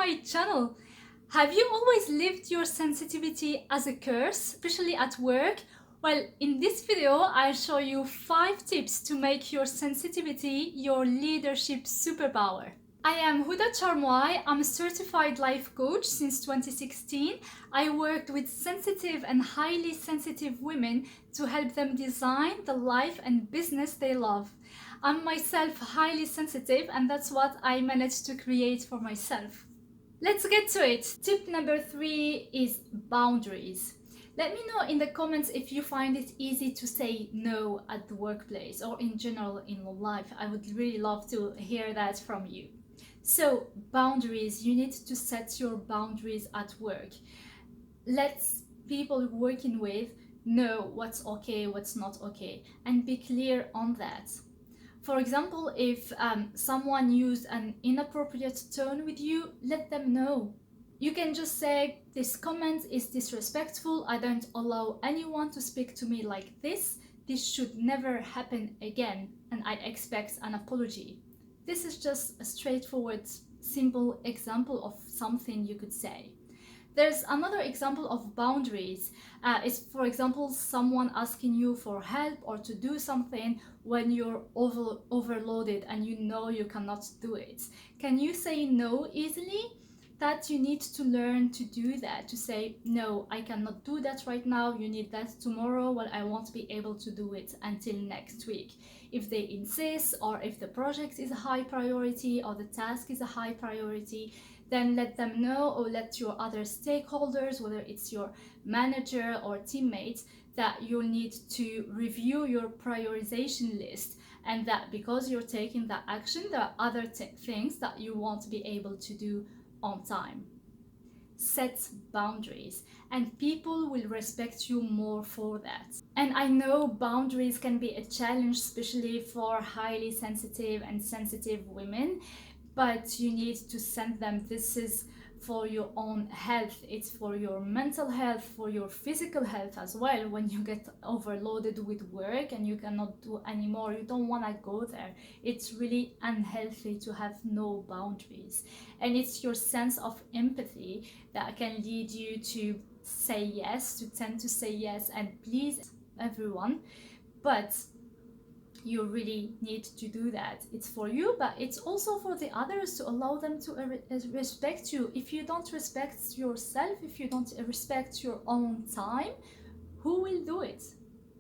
my channel. Have you always lived your sensitivity as a curse, especially at work? Well, in this video, I'll show you 5 tips to make your sensitivity your leadership superpower. I am Houda Charmoille. I'm a certified life coach since 2016. I worked with sensitive and highly sensitive women to help them design the life and business they love. I'm myself highly sensitive, and that's what I managed to create for myself. Let's get to it. Tip number 3 is boundaries. Let me know in the comments if you find it easy to say no at the workplace or in general in your life. I would really love to hear that from you. So, boundaries. You need to set your boundaries at work. Let people you're working with know what's okay, what's not okay, and be clear on that. For example, if someone used an inappropriate tone with you, let them know. You can just say, this comment is disrespectful, I don't allow anyone to speak to me like this should never happen again, and I expect an apology. This is just a straightforward, simple example of something you could say. There's another example of boundaries. It's, for example, someone asking you for help or to do something when you're overloaded and you know you cannot do it. Can you say no easily? That you need to learn to do that, to say, no, I cannot do that right now, you need that tomorrow, well, I won't be able to do it until next week. If they insist, or if the project is a high priority or the task is a high priority, then let them know, or let your other stakeholders, whether it's your manager or teammates, that you'll need to review your prioritization list, and that because you're taking that action, there are other things that you won't be able to do on time. Set boundaries, and people will respect you more for that. And I know boundaries can be a challenge, especially for highly sensitive and sensitive women, but you need to set them. This is for your own health, it's for your mental health, for your physical health as well. When you get overloaded with work and you cannot do anymore, you don't want to go there. It's really unhealthy to have no boundaries, and it's your sense of empathy that can lead you to say yes, to tend to say yes and please everyone. But you really need to do that. It's for you, but it's also for the others, to allow them to respect you. If you don't respect yourself, if you don't respect your own time, who will do it?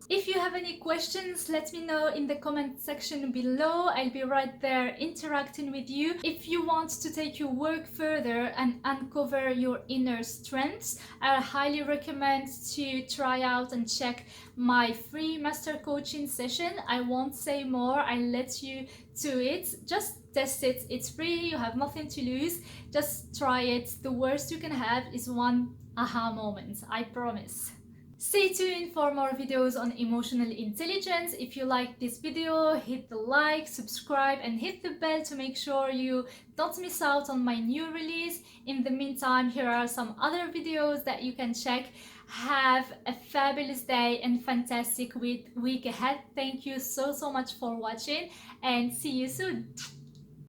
If you have any questions, let me know in the comment section below. I'll be right there interacting with you. If you want to take your work further and uncover your inner strengths, I highly recommend to try out and check my free master coaching session. I won't say more, I'll let you to it. Just test it, it's free, you have nothing to lose. Just try it. The worst you can have is one aha moment, I promise. Stay tuned for more videos on emotional intelligence. If you like this video, hit the like, subscribe, and hit the bell to make sure you don't miss out on my new release. In the meantime, here are some other videos that you can check. Have a fabulous day and fantastic week ahead. Thank you so much for watching, and see you soon.